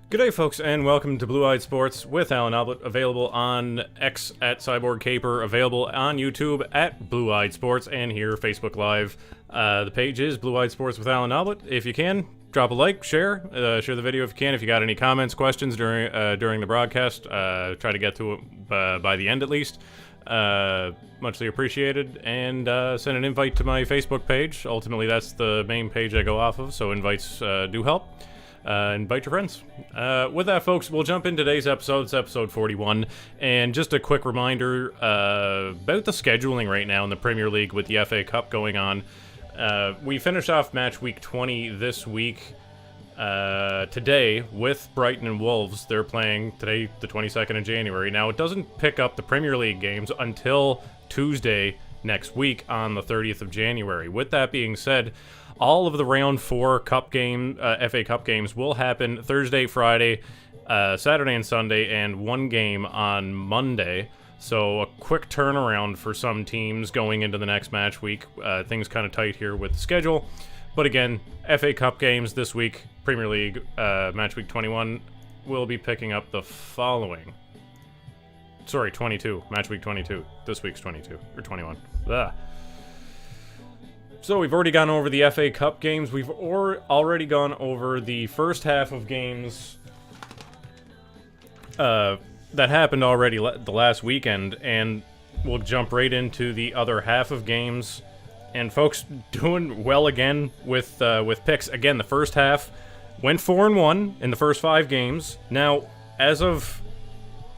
G'day folks, and welcome to Blue Eyed Sports with Allan Noblett, available on X at Cyborg Caper, available on YouTube at Blue Eyed Sports, and here Facebook Live. The page is Blue Eyed Sports with Allan Noblett. If you can, drop a like, share the video if you can. If you got any comments, questions during the broadcast, try to get to it by the end at least. Muchly appreciated, and send an invite to my Facebook page. Ultimately, that's the main page I go off of, so invites do help. Invite your friends. With that, folks, we'll jump in today's episode. It's episode 41. And just a quick reminder about the scheduling right now in the Premier League with the FA Cup going on. We finished off match week 20 this week today with Brighton and Wolves. They're playing today, the 22nd of January. Now, it doesn't pick up the Premier League games until Tuesday next week on the 30th of January. With that being said, all of the round 4 FA Cup games will happen Thursday, Friday, Saturday and Sunday, and one game on Monday. So a quick turnaround for some teams going into the next match week. Things kind of tight here with the schedule. But again, FA Cup games this week, Premier League, match week 21, will be picking up the following. Sorry, 22. Match week 22. This week's 22. Or 21. Ugh. So we've already gone over the FA Cup games. We've already gone over the first half of games that happened already the last weekend, and we'll jump right into the other half of games. And folks, doing well again with picks. Again, the first half went 4-1 in the first 5 games. Now, as of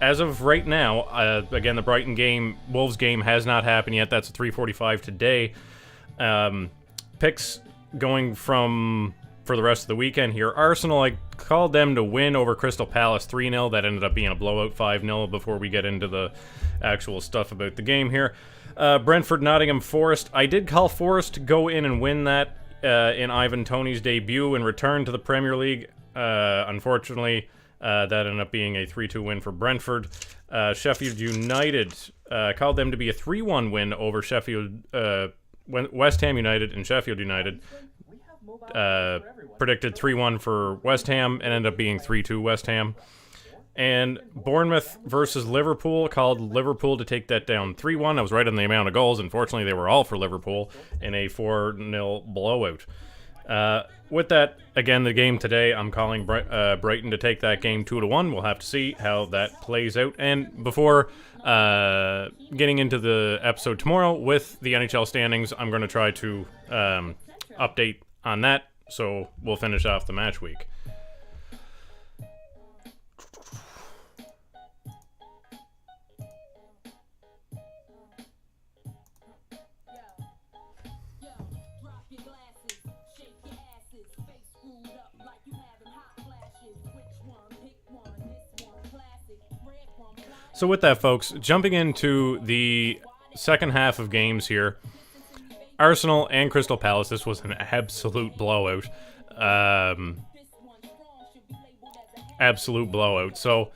right now, again, the Brighton game, Wolves game has not happened yet. That's at 3:45 today. Picks going for the rest of the weekend here. Arsenal, I called them to win over Crystal Palace 3-0. That ended up being a blowout 5-0 before we get into the actual stuff about the game here. Brentford, Nottingham Forest. I did call Forest to go in and win that in Ivan Toney's debut and return to the Premier League. Unfortunately, that ended up being a 3-2 win for Brentford. Sheffield United, called them to be a 3-1 win over West Ham United and Sheffield United. Predicted 3-1 for West Ham and ended up being 3-2 West Ham. And Bournemouth versus Liverpool, called Liverpool to take that down 3-1. I was right on the amount of goals. Unfortunately, they were all for Liverpool in a 4-0 blowout. With that, again, the game today, I'm calling Brighton to take that game 2-1. We'll have to see how that plays out. And before getting into the episode tomorrow with the NHL standings, I'm going to try to update on that. So we'll finish off the match week. So with that, folks, jumping into the second half of games here, Arsenal and Crystal Palace, this was an absolute blowout. Absolute blowout. So,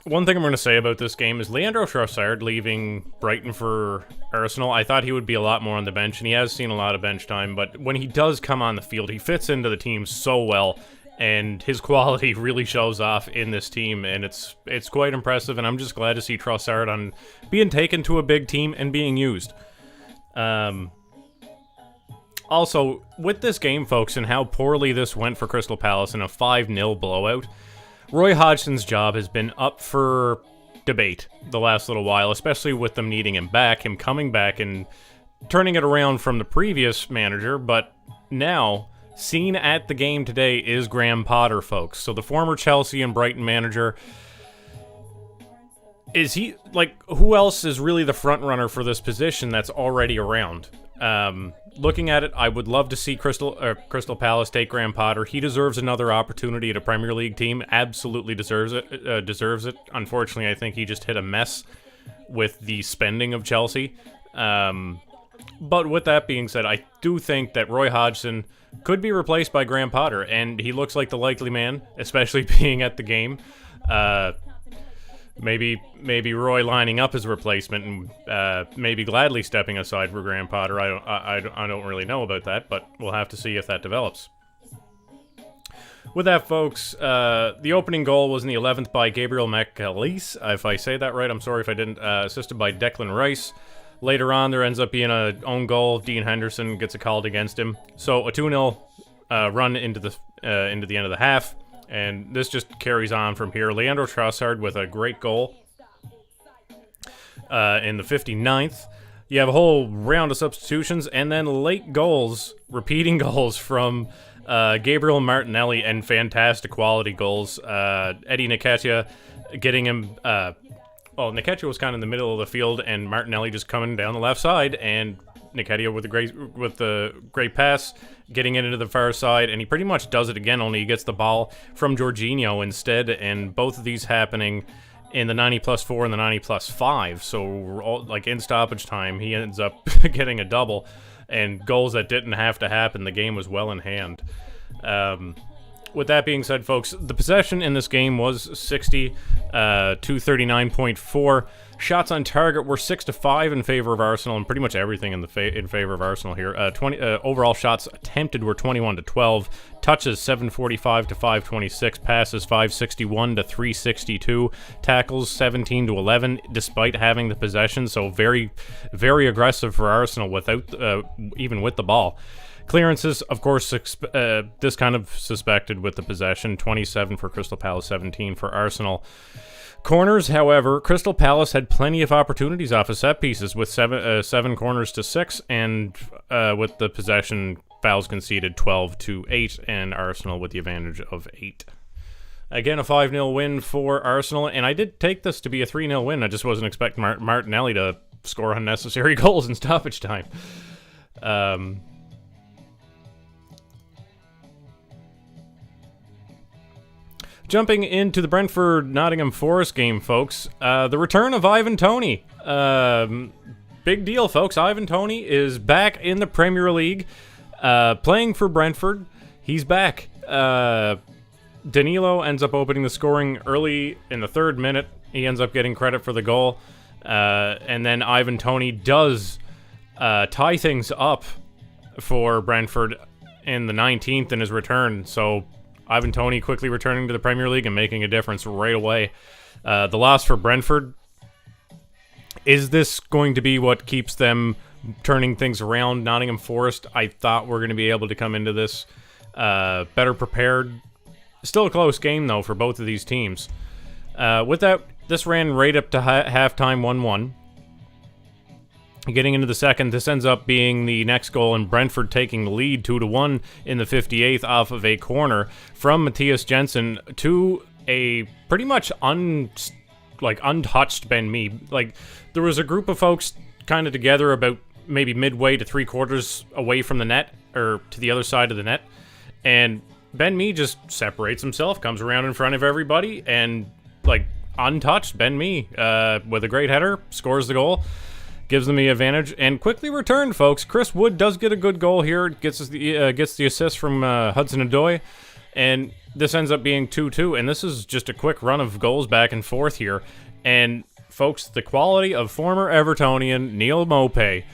one thing I'm going to say about this game is Leandro Trossard leaving Brighton for Arsenal. I thought he would be a lot more on the bench, and he has seen a lot of bench time, but when he does come on the field, he fits into the team so well. And his quality really shows off in this team, and it's quite impressive, and I'm just glad to see Trossard on being taken to a big team and being used. Also, with this game, folks, and how poorly this went for Crystal Palace in a 5-0 blowout, Roy Hodgson's job has been up for debate the last little while, especially with them needing him back, him coming back and turning it around from the previous manager, but now seen at the game today is Graham Potter, folks. So the former Chelsea and Brighton manager, is he, like, who else is really the front runner for this position that's already around? Looking at it, I would love to see Crystal Palace take Graham Potter. He deserves another opportunity at a Premier League team. Absolutely deserves it. Unfortunately, I think he just hit a mess with the spending of Chelsea. But with that being said, I do think that Roy Hodgson could be replaced by Graham Potter, and he looks like the likely man, especially being at the game. Maybe Roy lining up his replacement and maybe gladly stepping aside for Graham Potter. I don't really know about that, but we'll have to see if that develops. With that, folks, the opening goal was in the 11th by Gabriel McAleese. If I say that right, I'm sorry if I didn't. Assisted by Declan Rice. Later on, there ends up being an own goal. Dean Henderson gets a called against him. So a 2-0 run into the end of the half. And this just carries on from here. Leandro Trossard with a great goal in the 59th. You have a whole round of substitutions, and then late goals, repeating goals from Gabriel Martinelli, and fantastic quality goals. Eddie Nketiah getting him... Nketiah was kind of in the middle of the field, and Martinelli just coming down the left side, and Nketiah with the great pass, getting it into the far side, and he pretty much does it again, only he gets the ball from Jorginho instead, and both of these happening in the 90+4 and the 90+5, so like in stoppage time, he ends up getting a double, and goals that didn't have to happen. The game was well in hand. With that being said, folks, the possession in this game was 60 to 39.4. Shots on target were 6-5 in favor of Arsenal, and pretty much everything in favor of Arsenal here. Overall shots attempted were 21-12. Touches 745 to 526. Passes 561 to 362. Tackles 17-11, despite having the possession. So very, very aggressive for Arsenal without even with the ball. Clearances, of course, this kind of suspected with the possession. 27 for Crystal Palace, 17 for Arsenal. Corners, however, Crystal Palace had plenty of opportunities off of set pieces with 7 corners to 6, and with the possession, fouls conceded 12-8, and Arsenal with the advantage of 8. Again, a 5-0 win for Arsenal, and I did take this to be a 3-0 win. I just wasn't expecting Martinelli to score unnecessary goals in stoppage time. Jumping into the Brentford-Nottingham Forest game, folks. The return of Ivan Toney. Big deal, folks. Ivan Toney is back in the Premier League, playing for Brentford. He's back. Danilo ends up opening the scoring early in the 3rd minute. He ends up getting credit for the goal. And then Ivan Toney does tie things up for Brentford in the 19th in his return. So Ivan Toney quickly returning to the Premier League and making a difference right away. The loss for Brentford, is this going to be what keeps them turning things around? Nottingham Forest, I thought we're going to be able to come into this better prepared. Still a close game, though, for both of these teams. With that, this ran right up to halftime 1-1. Getting into the second, this ends up being the next goal, and Brentford taking the lead 2-1 in the 58th off of a corner from Matthias Jensen to a pretty much untouched Ben Mee. Like, there was a group of folks kind of together about maybe midway to 3/4 away from the net, or to the other side of the net, and Ben Mee just separates himself, comes around in front of everybody, and like untouched, Ben Mee with a great header scores the goal. Gives them the advantage, and quickly returned, folks. Chris Wood does get a good goal here. Gets the assist from Hudson-Odoi, and this ends up being 2-2, and this is just a quick run of goals back and forth here. And, folks, the quality of former Evertonian Neil Maupay.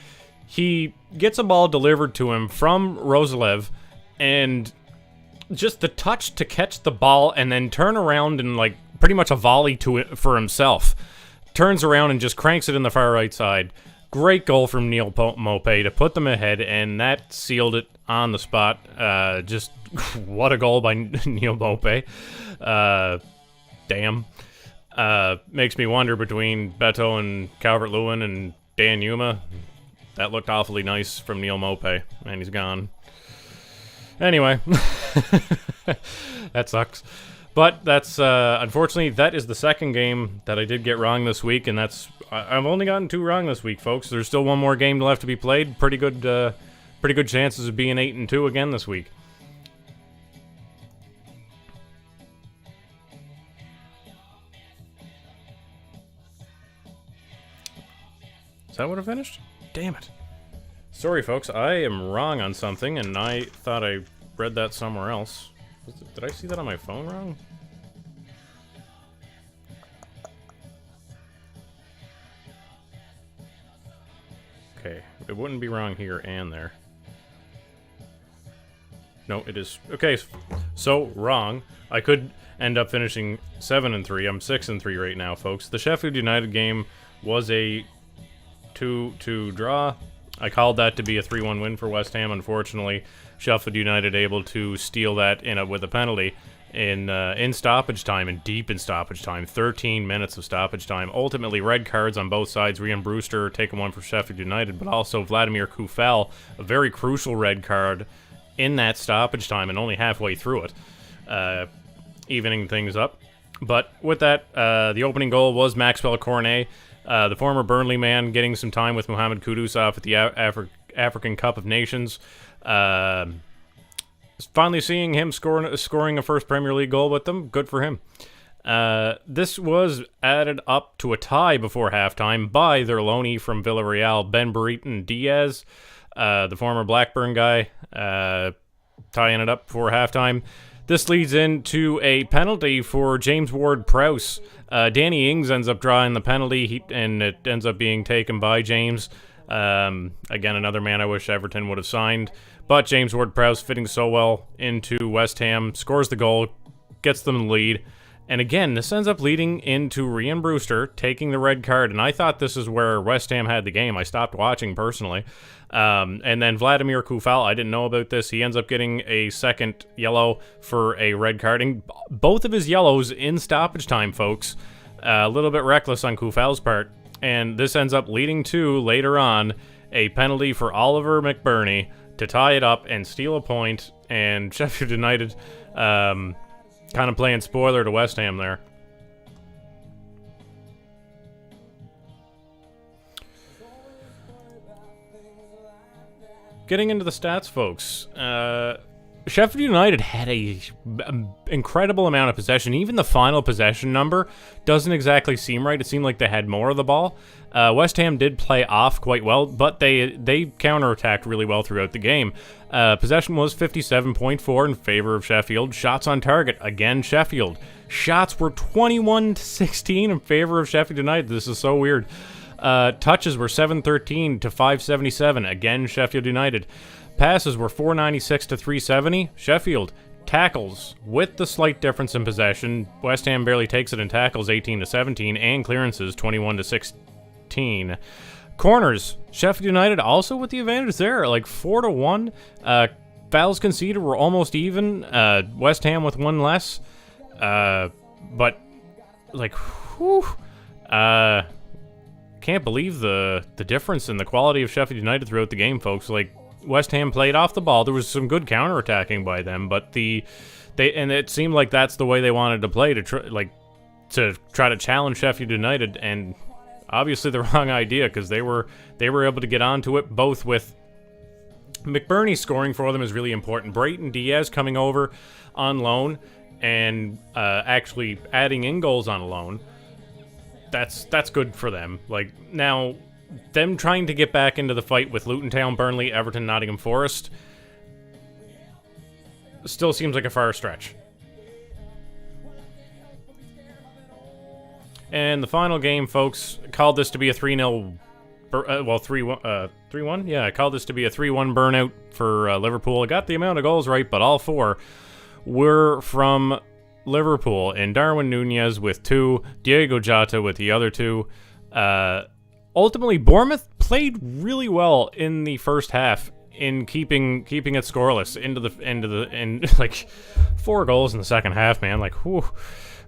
He gets a ball delivered to him from Rosalev, and just the touch to catch the ball and then turn around and, like, pretty much a volley to it for himself. Turns around and just cranks it in the far right side. Great goal from Neil Maupay to put them ahead, and that sealed it on the spot. Just what a goal by Neil Maupay. Damn. Makes me wonder between Beto and Calvert-Lewin and Dan Yuma. That looked awfully nice from Neil Maupay, and he's gone. Anyway, that sucks. But that's, unfortunately, that is the second game that I did get wrong this week, and I've only gotten 2 wrong this week, folks. There's still one more game left to be played. Pretty good chances of being 8-2 again this week. Is that what I finished? Damn it. Sorry, folks. I am wrong on something, and I thought I read that somewhere else. Did I see that on my phone wrong? Okay. It wouldn't be wrong here and there. No, it is. Okay, so wrong. I could end up finishing 7-3. I'm 6-3 right now, folks. The Sheffield United game was a 2-2 draw. I called that to be a 3-1 win for West Ham. Unfortunately, Sheffield United able to steal that with a penalty in stoppage time, and deep in stoppage time. 13 minutes of stoppage time. Ultimately, red cards on both sides. Ryan Brewster taking one for Sheffield United, but also Vladimir Kufal, a very crucial red card in that stoppage time and only halfway through it, evening things up. But with that, the opening goal was Maxwell Cornet, the former Burnley man, getting some time with Mohamed Kudus off at the African Cup of Nations. Finally seeing him scoring a first Premier League goal with them. Good for him. This was added up to a tie before halftime by their loanee from Villarreal, Ben Brereton Diaz, the former Blackburn guy, tying it up before halftime. This leads into a penalty for James Ward-Prowse. Danny Ings ends up drawing the penalty, and it ends up being taken by James. Again, another man I wish Everton would have signed. But James Ward-Prowse, fitting so well into West Ham, scores the goal, gets them the lead. And again, this ends up leading into Ryan Brewster taking the red card. And I thought this is where West Ham had the game. I stopped watching personally. And then Vladimir Kufal, I didn't know about this. He ends up getting a second yellow for a red carding. Both of his yellows in stoppage time, folks. A little bit reckless on Kufal's part. And this ends up leading to, later on, a penalty for Oliver McBurney to tie it up and steal a point. And Sheffield United kind of playing spoiler to West Ham there. Getting into the stats, folks. Sheffield United had a incredible amount of possession. Even the final possession number doesn't exactly seem right. It seemed like they had more of the ball. West Ham did play off quite well, but they counterattacked really well throughout the game. Possession was 57.4 in favor of Sheffield. Shots on target, again Sheffield. Shots were 21-16 in favor of Sheffield United. This is so weird. Touches were 713 to 577, again Sheffield United. Passes were 496 to 370, Sheffield. Tackles, with the slight difference in possession, West Ham barely takes it in tackles, 18 to 17, and clearances, 21 to 16. Corners, Sheffield United also with the advantage there, like 4 to 1. Fouls conceded were almost even. West Ham with one less. But like, whew. Can't believe the difference in the quality of Sheffield United throughout the game, folks. Like, West Ham played off the ball. There was some good counterattacking by them, but and it seemed like that's the way they wanted to play, to try to challenge Sheffield United, and obviously the wrong idea, because they were able to get onto it, both with McBurney scoring for them is really important. Brereton Diaz coming over on loan and actually adding in goals on loan. That's good for them. Like, now, them trying to get back into the fight with Luton Town, Burnley, Everton, Nottingham Forest still seems like a far stretch. And the final game, folks, called this to be a 3-0, 3-1? Yeah, I called this to be a 3-1 burnout for Liverpool. I got the amount of goals right, but all 4 were from Liverpool, and Darwin Nunez with 2, Diego Jota with the other 2. Ultimately, Bournemouth played really well in the first half in keeping it scoreless into like 4 goals in the second half, man. Like, whew,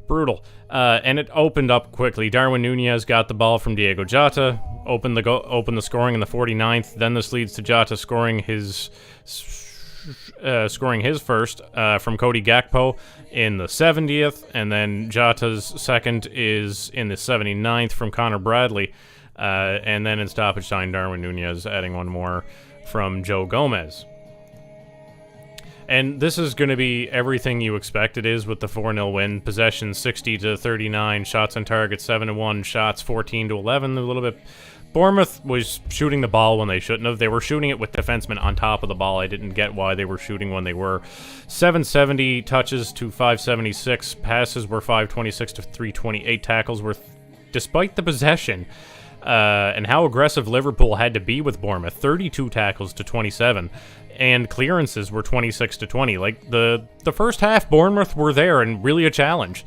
brutal. And it opened up quickly. Darwin Nunez got the ball from Diego Jota, opened the scoring in the 49th. Then this leads to Jota scoring his scoring his first from Cody Gakpo in the 70th, and then Jota's second is in the 79th from Connor Bradley, and then in stoppage time, Darwin Nunez adding one more from Joe Gomez. And this is going to be everything you expect it is with the 4-0 win. Possession 60-39, shots on target 7-1, shots 14-11, a little bit. Bournemouth was shooting the ball when they shouldn't have. They were shooting it with defensemen on top of the ball. I didn't get why they were shooting when they were. 770 touches to 576. Passes were 526 to 328. Tackles were, despite the possession and how aggressive Liverpool had to be with Bournemouth, 32 tackles to 27. And clearances were 26 to 20. Like, the first half, Bournemouth were there and really a challenge.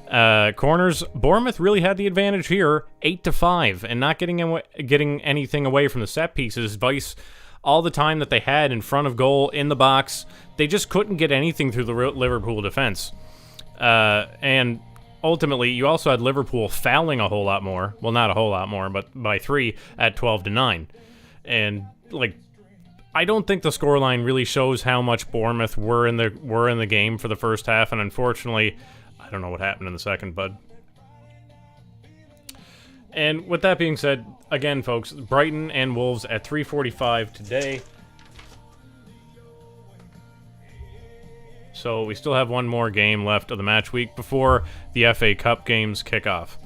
Corners, Bournemouth really had the advantage here, 8-5, and not getting anything away from the set pieces. Vice, all the time that they had in front of goal, in the box, they just couldn't get anything through the Liverpool defense. And ultimately, you also had Liverpool fouling a whole lot more. Well, not a whole lot more, but by 3 at 12-9. And, like, I don't think the scoreline really shows how much Bournemouth were in the game for the first half, and unfortunately, I don't know what happened in the second, bud. And with that being said, again, folks, Brighton and Wolves at 3:45 today. So we still have one more game left of the match week before the FA Cup games kick off.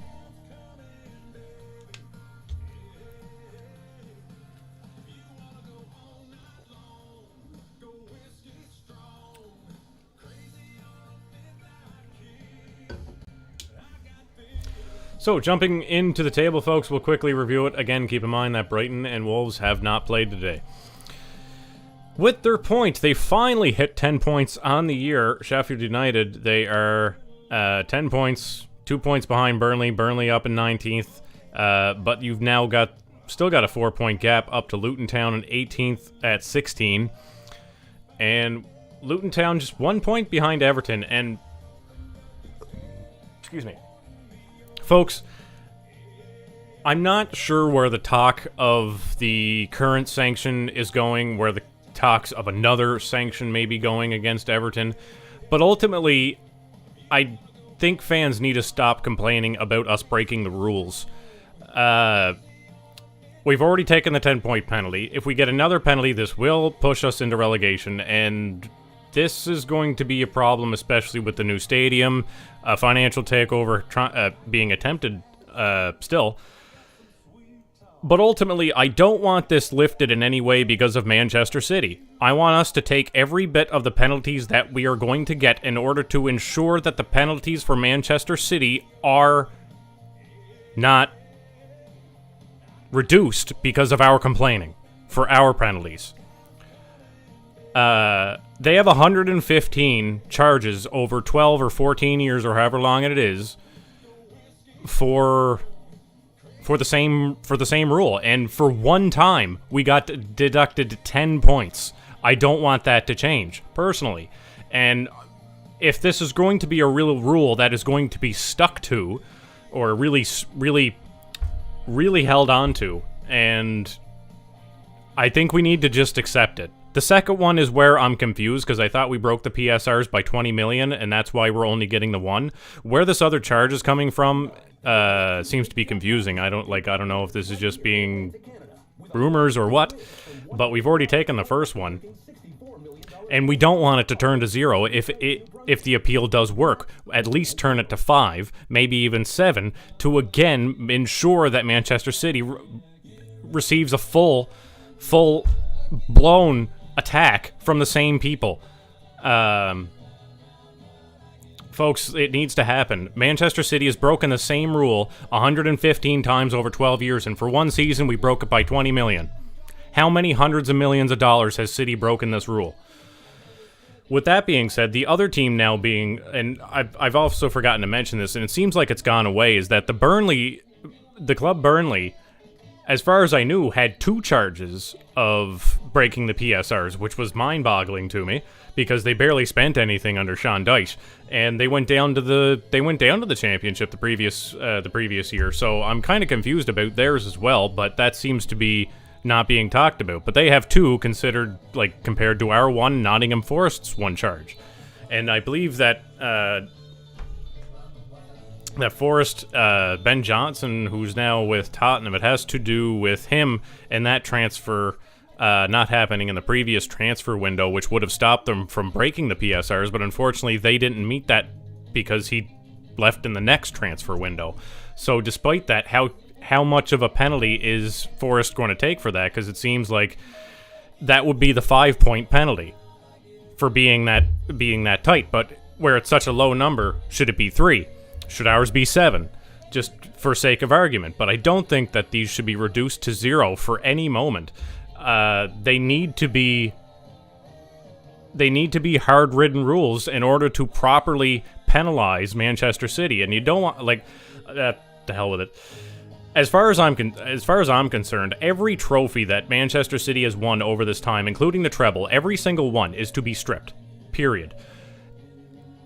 So, jumping into the table, folks, we'll quickly review it. Again, keep in mind that Brighton and Wolves have not played today. With their point, they finally hit 10 points on the year. Sheffield United, they are 10 points, 2 points behind Burnley. Burnley up in 19th, but you've now still got a 4-point gap up to Luton Town in 18th at 16. And Luton Town just 1 point behind Everton. And, excuse me. Folks, I'm not sure where the talk of the current sanction is going, where the talks of another sanction may be going against Everton, but ultimately, I think fans need to stop complaining about us breaking the rules. We've already taken the 10-point penalty. If we get another penalty, this will push us into relegation, and this is going to be a problem, especially with the new stadium, a financial takeover being attempted still. But ultimately, I don't want this lifted in any way because of Manchester City. I want us to take every bit of the penalties that we are going to get in order to ensure that the penalties for Manchester City are not reduced because of our complaining for our penalties. They have 115 charges over 12 or 14 years or however long it is for the same rule, and for one time we got deducted 10 points. I don't want that to change personally. And if this is going to be a real rule that is going to be stuck to or really held on to, and I think we need to just accept it. The second one is where I'm confused, because I thought we broke the PSRs by 20 million, and that's why we're only getting the one. Where this other charge is coming from seems to be confusing. I don't know if this is just being rumors or what, but we've already taken the first one, and we don't want it to turn to 0. If the appeal does work, at least turn it to 5, maybe even 7, to again ensure that Manchester City receives a full-blown attack from the same people. Folks, it needs to happen. Manchester City has broken the same rule 115 times over 12 years, and for one season we broke it by 20 million. How many hundreds of millions of dollars has City broken this rule? With that being said, the other team now being, and I've also forgotten to mention this, and it seems like it's gone away, is that the club Burnley, as far as I knew, had 2 charges of breaking the PSRs, which was mind-boggling to me because they barely spent anything under Sean Dyche, and they went down to the championship the previous year. So I'm kind of confused about theirs as well, but that seems to be not being talked about. But they have 2 considered, like, compared to our 1, Nottingham Forest's 1 charge. And I believe that that Forest, Ben Johnson, who's now with Tottenham, it has to do with him and that transfer not happening in the previous transfer window, which would have stopped them from breaking the PSRs, but unfortunately they didn't meet that because he left in the next transfer window. So despite that, how much of a penalty is Forest going to take for that? Because it seems like that would be the 5-point penalty for being that tight. But where it's such a low number, should it be 3? Should ours be 7? Just for sake of argument. But I don't think that these should be reduced to 0 for any moment. They need to be hard-ridden rules in order to properly penalize Manchester City. And you don't want, like, the hell with it. As far as I'm concerned, every trophy that Manchester City has won over this time, including the treble, every single one is to be stripped. Period.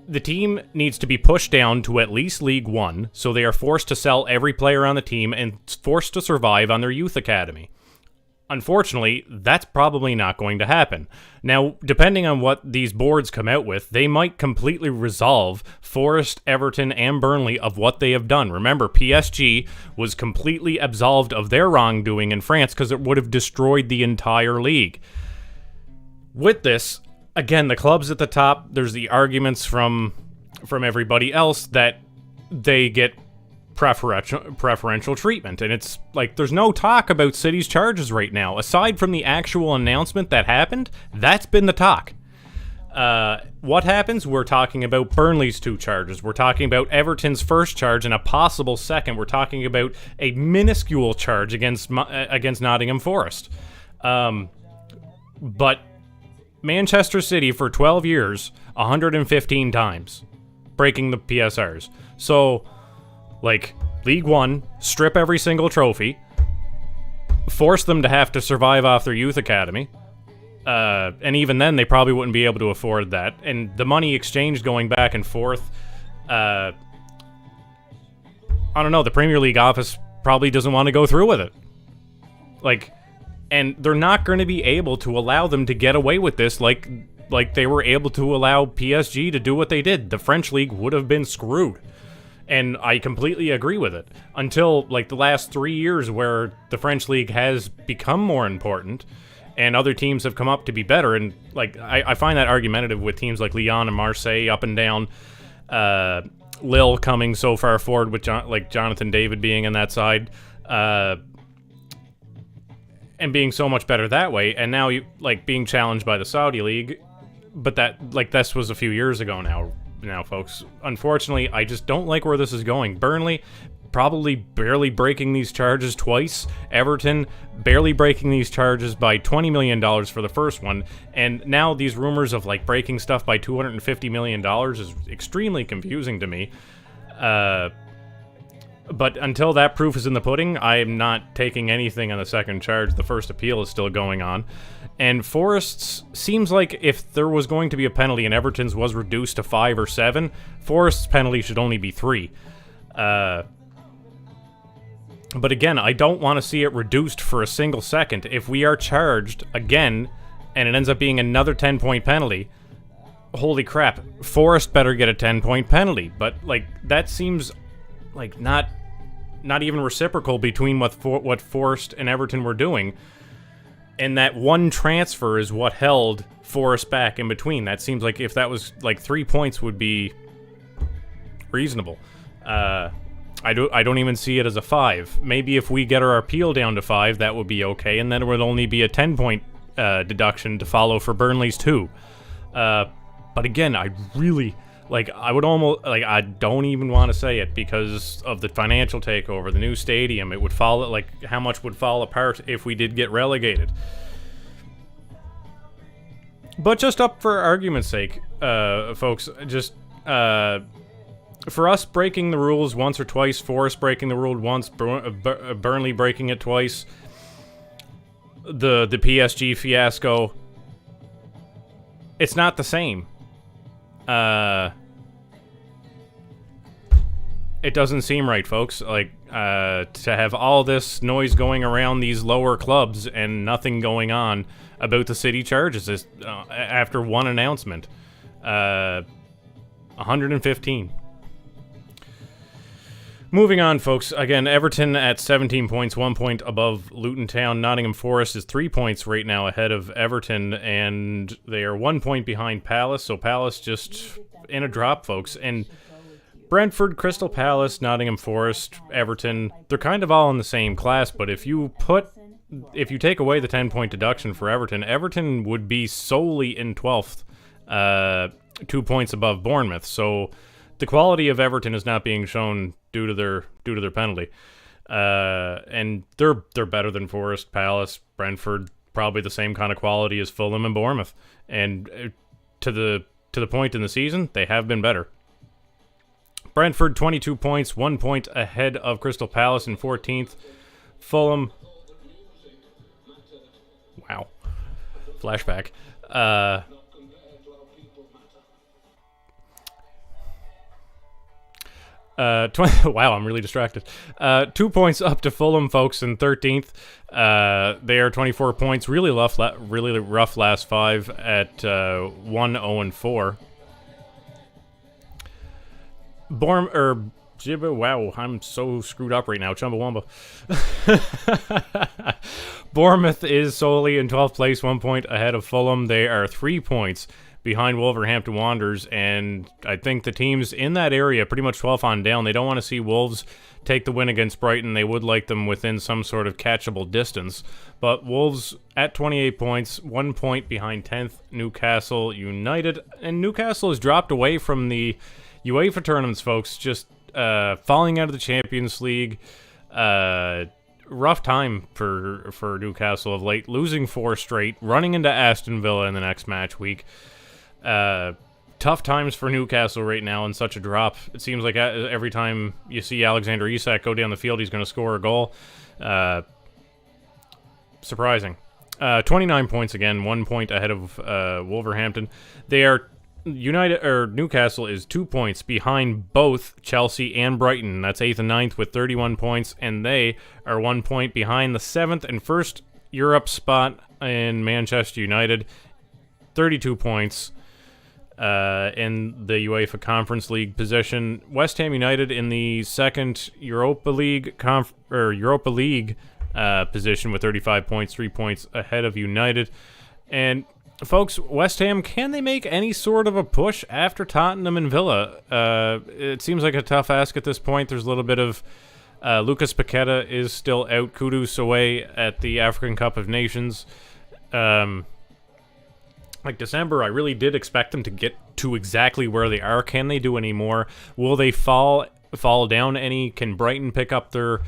The team needs to be pushed down to at least League One, so they are forced to sell every player on the team and forced to survive on their youth academy. Unfortunately, that's probably not going to happen. Now, depending on what these boards come out with, they might completely resolve Forest, Everton, and Burnley of what they have done. Remember, PSG was completely absolved of their wrongdoing in France because it would have destroyed the entire league. With this, again, the clubs at the top, there's the arguments from everybody else that they get preferential treatment, and it's like there's no talk about City's charges right now. Aside from the actual announcement that happened, that's been the talk. What happens? We're talking about Burnley's 2 charges. We're talking about Everton's first charge and a possible second. We're talking about a minuscule charge against Nottingham Forest. But Manchester City for 12 years, 115 times, breaking the PSRs. So, like, League One, strip every single trophy, force them to have to survive off their youth academy, and even then they probably wouldn't be able to afford that. And the money exchange going back and forth, I don't know, the Premier League office probably doesn't want to go through with it. Like, and they're not going to be able to allow them to get away with this like they were able to allow PSG to do what they did. The French league would have been screwed. And I completely agree with it. Until, like, the last 3 years where the French league has become more important and other teams have come up to be better. And, like, I find that argumentative with teams like Lyon and Marseille up and down. Lille coming so far forward with, Jonathan David being on that side. And being so much better that way. And now, being challenged by the Saudi league. But this was a few years ago now, folks. Unfortunately, I just don't like where this is going. Burnley probably barely breaking these charges twice. Everton barely breaking these charges by $20 million for the first one. And now these rumors of, like, breaking stuff by $250 million is extremely confusing to me. But until that proof is in the pudding, I am not taking anything on the second charge. The first appeal is still going on. And Forest's seems like if there was going to be a penalty and Everton's was reduced to 5 or 7, Forest's penalty should only be 3. But again, I don't want to see it reduced for a single second. If we are charged again and it ends up being another 10-point penalty, holy crap, Forest better get a 10-point penalty. But, like, that seems like not even reciprocal between what Forest and Everton were doing. And that one transfer is what held Forest back in between. That seems like if that was, like, 3 points would be reasonable. I don't even see it as a 5. Maybe if we get our appeal down to 5, that would be okay, and then it would only be a 10-point deduction to follow for Burnley's 2. But again, I really... I would almost, I don't even want to say it because of the financial takeover, the new stadium. It would fall, how much would fall apart if we did get relegated. But just up for argument's sake, folks, just, for us breaking the rules once or twice, Forest breaking the rule once, Burnley breaking it twice, the PSG fiasco, it's not the same. It doesn't seem right, folks. Like, to have all this noise going around these lower clubs and nothing going on about the city charges after one announcement. 115. Moving on, folks. Again, Everton at 17 points, 1 point above Luton Town. Nottingham Forest is 3 points right now ahead of Everton, and they are 1 point behind Palace. So Palace just in a drop, folks. And Brentford, Crystal Palace, Nottingham Forest, Everton, they're kind of all in the same class, but if you take away the 10-point deduction for Everton, Everton would be solely in 12th, 2 points above Bournemouth. So the quality of Everton is not being shown due to their penalty. And they're better than Forest, Palace, Brentford, probably the same kind of quality as Fulham and Bournemouth. And to the point in the season, they have been better. Brentford, 22 points, 1 point ahead of Crystal Palace in 14th. Fulham. Wow. Flashback. Wow, I'm really distracted. 2 points up to Fulham, folks, in 13th. They are 24 points. Really rough last five at 1-0-4. Wow, I'm so screwed up right now. Chumbawamba. Bournemouth is solely in 12th place, 1 point ahead of Fulham. They are 3 points behind Wolverhampton Wanderers, and I think the teams in that area, pretty much 12 on down, they don't want to see Wolves take the win against Brighton. They would like them within some sort of catchable distance. But Wolves at 28 points, 1 point behind 10th Newcastle United, and Newcastle has dropped away from the UEFA tournaments, folks, just falling out of the Champions League. Rough time for Newcastle of late, losing 4 straight, running into Aston Villa in the next match week. Tough times for Newcastle right now in such a drop. It seems like every time you see Alexander Isak go down the field, he's going to score a goal. Surprising. 29 points again, 1 point ahead of Wolverhampton. They are Newcastle is 2 points behind both Chelsea and Brighton. That's 8th and 9th with 31 points, and they are 1 point behind the 7th and 1st Europe spot in Manchester United, 32 points in the UEFA Conference League position. West Ham United in the 2nd Europa League position with 35 points, 3 points ahead of United. And folks, West Ham, can they make any sort of a push after Tottenham and Villa? It seems like a tough ask at this point. There's a little bit of Lucas Paqueta is still out. Kudus away at the African Cup of Nations. Like December, I really did expect them to get to exactly where they are. Can they do any more? Will they fall down any? Can Brighton pick up their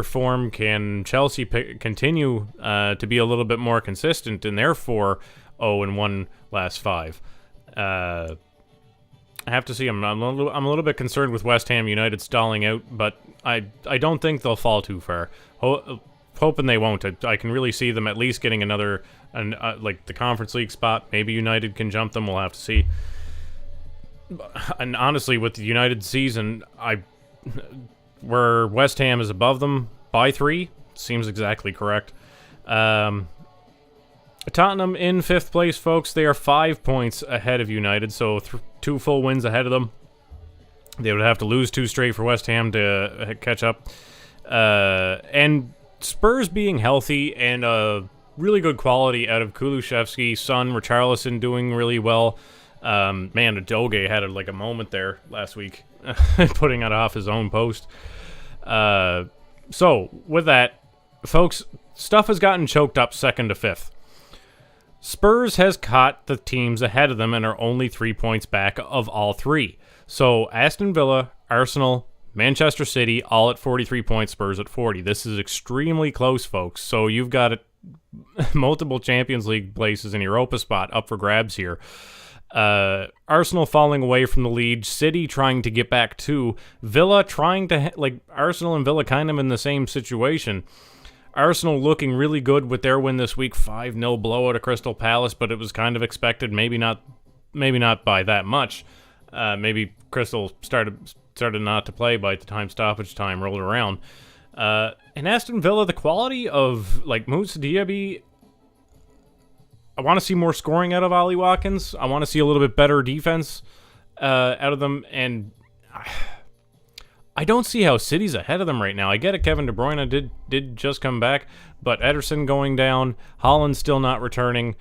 form? Can Chelsea continue to be a little bit more consistent in their 4-0-1 last 5? I have to see. I'm a little bit concerned with West Ham United stalling out, but I don't think they'll fall too far. Hoping they won't. I can really see them at least getting another, like the Conference League spot. Maybe United can jump them. We'll have to see. And honestly, with the United season, where West Ham is above them by 3, seems exactly correct. Tottenham in 5th place, folks. They are 5 points ahead of United, so 2 full wins ahead of them. They would have to lose 2 straight for West Ham to catch up. And Spurs being healthy and really good quality out of Kulusevski, Son, Richarlison doing really well. Man, Udogie had a moment there last week, putting it off his own post. So, with that, folks, stuff has gotten choked up 2nd to 5th. Spurs has caught the teams ahead of them and are only 3 points back of all 3. So, Aston Villa, Arsenal, Manchester City, all at 43 points, Spurs at 40. This is extremely close, folks. So, you've got multiple Champions League places in Europa spot up for grabs here. Arsenal falling away from the lead, City trying to get back to, Villa trying to, Arsenal and Villa kind of in the same situation. Arsenal looking really good with their win this week, 5-0 blowout at Crystal Palace, but it was kind of expected, maybe not by that much. Maybe Crystal started not to play by the time stoppage time rolled around. In Aston Villa, the quality of, like, Moussa Diaby, I want to see more scoring out of Ollie Watkins. I want to see a little bit better defense out of them, and I don't see how City's ahead of them right now. I get it, Kevin De Bruyne did just come back, but Ederson going down, Haaland still not returning.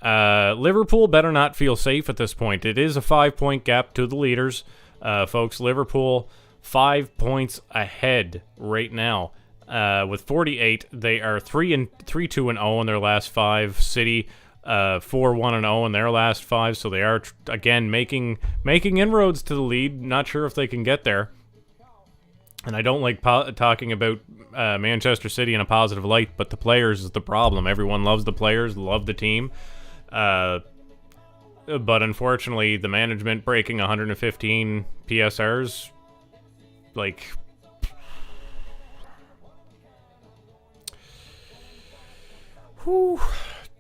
Liverpool better not feel safe at this point. It is a 5-point gap to the leaders. Folks, Liverpool 5 points ahead right now. With 48, they are 3-2-0 in their last 5. City 4-1-0 in their last 5, so they are again making inroads to the lead. Not sure if they can get there. And I don't like talking about Manchester City in a positive light, but the players is the problem. Everyone loves the players, love the team. But unfortunately, the management breaking 115 PSRs, like, whew,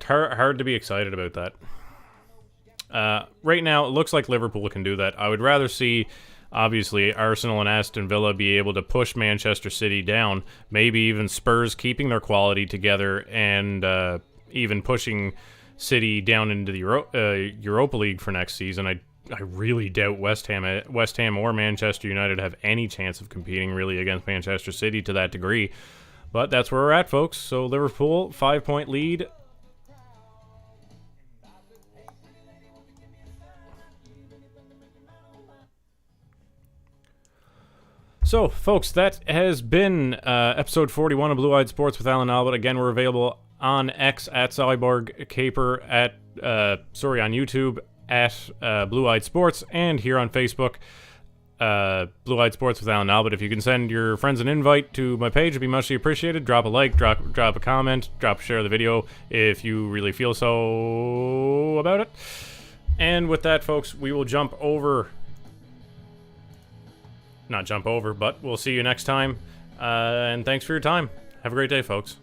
hard to be excited about that. Right now, it looks like Liverpool can do that. I would rather see, obviously, Arsenal and Aston Villa be able to push Manchester City down, maybe even Spurs keeping their quality together and even pushing City down into the Europa League for next season. I really doubt West Ham or Manchester United have any chance of competing really against Manchester City to that degree. But that's where we're at, folks. So Liverpool, 5-point lead. So, folks, that has been episode 41 of Blue Eyed Sports with Allan Noblett. Again, we're available on X at Cyborg Caper, on YouTube at Blue Eyed Sports, and here on Facebook, Blue Eyed Sports with Allan Noblett. If you can send your friends an invite to my page, it'd be muchly appreciated. Drop a like, drop a comment, drop a share of the video if you really feel so about it. And with that, folks, we will not jump over, but we'll see you next time. And thanks for your time. Have a great day, folks.